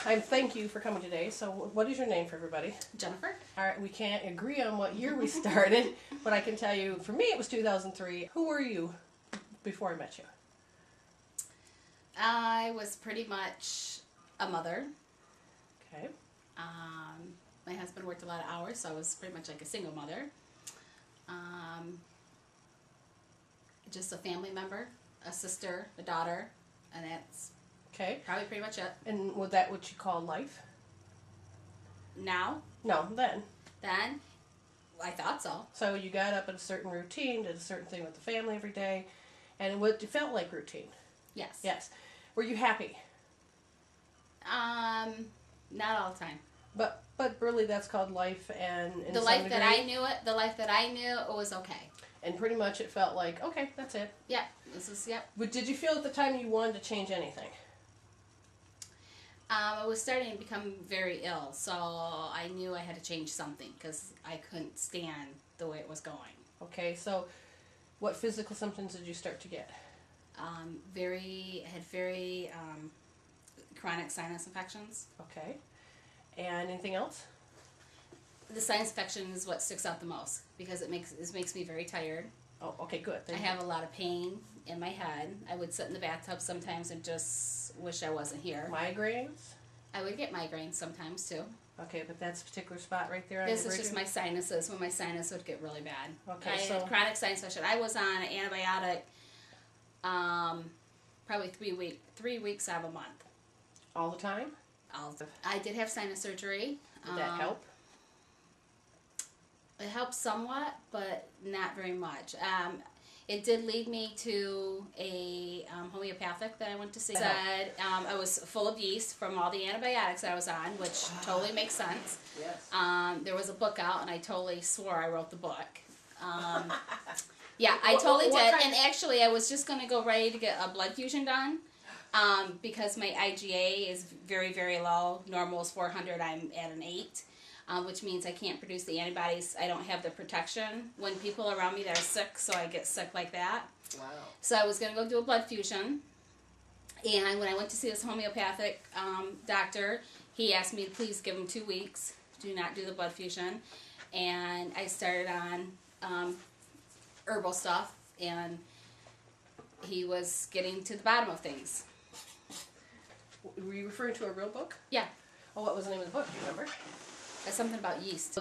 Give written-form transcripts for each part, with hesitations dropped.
I thank you for coming today. So what is your name for everybody? Jennifer. All right, we can't agree on what year we started, but I can tell you, for me it was 2003. Who were you before I met you? I was pretty much a mother. Okay. My husband worked a lot of hours, so I was pretty much like a single mother. Just a family member, a sister, a daughter, and that's Okay. probably pretty much it. And was that what you call life? Now, No, then. then, I thought so. So you got up in a certain routine, did a certain thing with the family every day, and it felt like routine. Yes. Yes. Were you happy? Not all the time. But really that's called life, and in The some life that I degree- knew it, the life that I knew, it was okay. And pretty much it felt like, okay, that's it. Yeah, this is, yep. But did you feel at the time you wanted to change anything? I was starting to become very ill, so I knew I had to change something because I couldn't stand the way it was going. Okay, so what physical symptoms did you start to get? I had very chronic sinus infections. Okay. And anything else? The sinus infection is what sticks out the most because it makes me very tired. Oh, okay, good. I have a lot of pain in my head. I would sit in the bathtub sometimes and just wish I wasn't here. Migraines? I would get migraines sometimes too. Okay, but that's a particular spot right there on This your is just bridge? my sinuses when my sinus would get really bad. Okay, I had chronic sinus infection. I was on an antibiotic probably 3 weeks out of a month. All the time? I did have sinus surgery. Did that help? It helped somewhat, but not very much. It did lead me to a homeopathic that I went to see. Said I was full of yeast from all the antibiotics I was on, which totally makes sense. Yes. There was a book out, and I totally swore I wrote the book. Yeah, I totally did. And actually, I was just going to go ready to get a blood fusion done because my IgA is very, very low. Normal is 400. I'm at an 8. Which means I can't produce the antibodies. I don't have the protection when people around me that are sick, so I get sick like that. Wow. So I was going to go do a blood fusion, and when I went to see this homeopathic doctor, he asked me to please give him 2 weeks, do not do the blood fusion, and I started on herbal stuff, and he was getting to the bottom of things. Were you referring to a real book? Yeah. Oh, what was the name of the book? Do you remember? Something about yeast.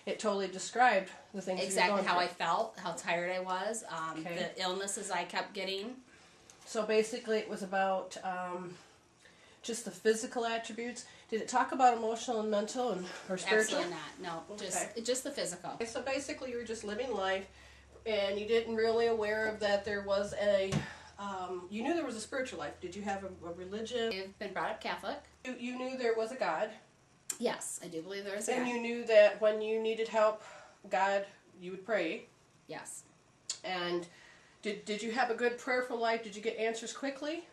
It totally described the things Exactly you were how going I felt, how tired I was, Okay. the illnesses I kept getting. So basically it was about just the physical attributes. Did it talk about emotional and mental or spiritual? Absolutely not. No, just the physical. Okay, so basically you were just living life and you didn't really aware of that there was a, you knew there was a spiritual life. Did you have a religion? I've been brought up Catholic. You knew there was a God. Yes, I do believe there is a And God. you knew that when you needed help, God, you would pray. Yes. And did you have a good prayerful life? Did you get answers quickly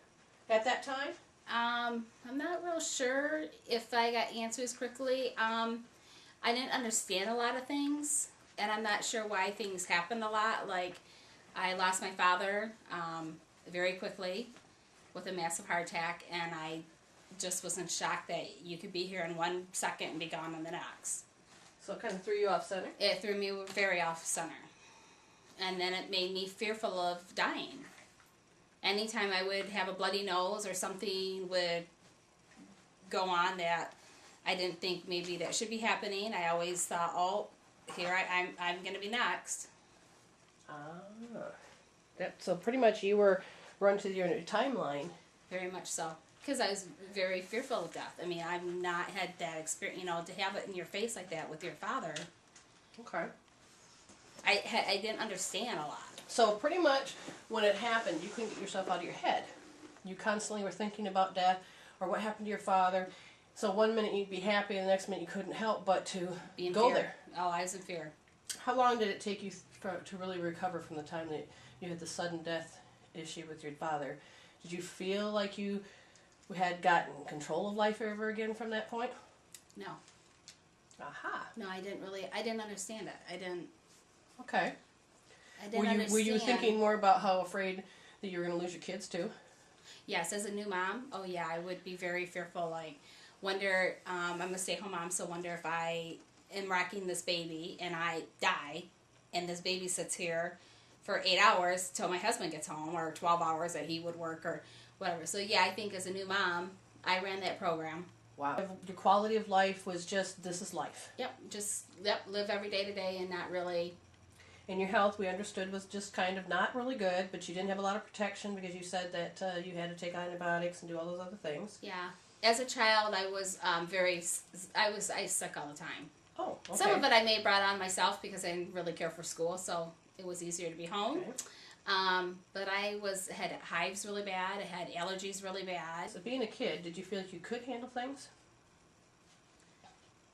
at that time? I'm not real sure if I got answers quickly. I didn't understand a lot of things, and I'm not sure why things happened a lot. Like, I lost my father very quickly with a massive heart attack, and I just was in shock that you could be here in 1 second and be gone in the next. So it kind of threw you off center? It threw me very off center. And then it made me fearful of dying. Anytime I would have a bloody nose or something would go on that I didn't think maybe that should be happening, I always thought, oh, here I'm going to be next. So pretty much you were run to your timeline. Very much so. Because I was very fearful of death. I mean, I've not had that experience, to have it in your face like that with your father. Okay. I didn't understand a lot. So pretty much when it happened, you couldn't get yourself out of your head. You constantly were thinking about death or what happened to your father. So one minute you'd be happy and the next minute you couldn't help but to Be in go fear. there. Oh, I was in fear. How long did it take you to really recover from the time that you had the sudden death issue with your father? Did you feel like you had gotten control of life ever again from that point? No. Aha. No, I didn't understand it. Okay. I didn't understand. Were you thinking more about how afraid that you were going to lose your kids too? Yes, as a new mom, oh yeah, I would be very fearful, like, wonder, I'm a stay-at-home mom, so wonder if I am rocking this baby and I die, and this baby sits here for 8 hours till my husband gets home, or 12 hours that he would work, or whatever. So yeah, I think as a new mom, I ran that program. Wow. Your quality of life was just, this is life. Yep, live every day to day and not really. And your health, we understood, was just kind of not really good, but you didn't have a lot of protection because you said that you had to take antibiotics and do all those other things. Yeah. As a child, I was I was sick all the time. Oh, okay. Some of it I may have brought on myself because I didn't really care for school, so it was easier to be home. Okay. But I had hives really bad. I had allergies really bad. So being a kid, did you feel like you could handle things?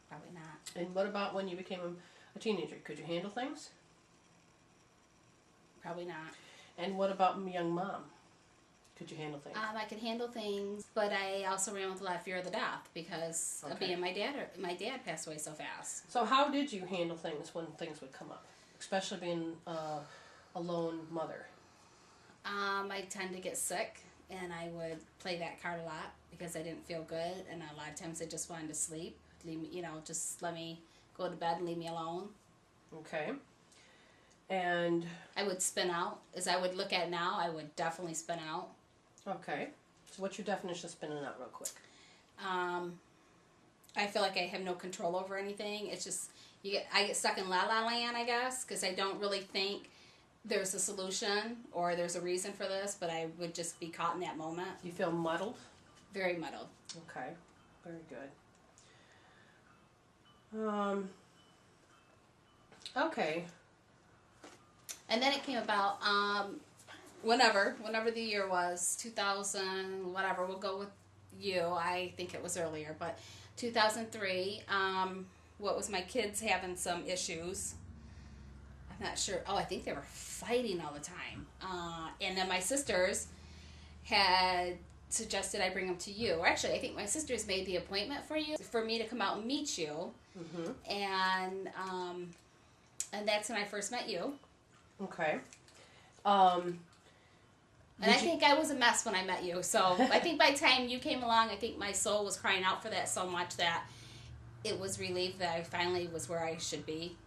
Probably not. And what about when you became a teenager? Could you handle things? Probably not. And what about young mom? Could you handle things? I could handle things, but I also ran with a lot of fear of the death because of being my dad. My dad passed away so fast. So how did you handle things when things would come up, especially being a lone mother? I tend to get sick, and I would play that card a lot because I didn't feel good, and a lot of times I just wanted to sleep. Leave me, just let me go to bed and leave me alone. Okay. And I would spin out. As I would look at it now, I would definitely spin out. okay. So what's your definition of spinning out real quick? I feel like I have no control over anything. It's just I get stuck in la la land, I guess, because I don't really think there's a solution or there's a reason for this, but I would just be caught in that moment. You feel muddled? Very muddled. Okay. Very good. Okay. And then it came about whenever the year was, 2000, whatever, we'll go with you. I think it was earlier, but 2003, what was my kids having some issues. I'm not sure. Oh, I think they were fighting all the time. And then my sisters had suggested I bring them to you. Or actually, I think my sisters made the appointment for me to come out and meet you. Mm-hmm. And that's when I first met you. Okay. And I think I was a mess when I met you. So I think by the time you came along, I think my soul was crying out for that so much that it was relieved that I finally was where I should be.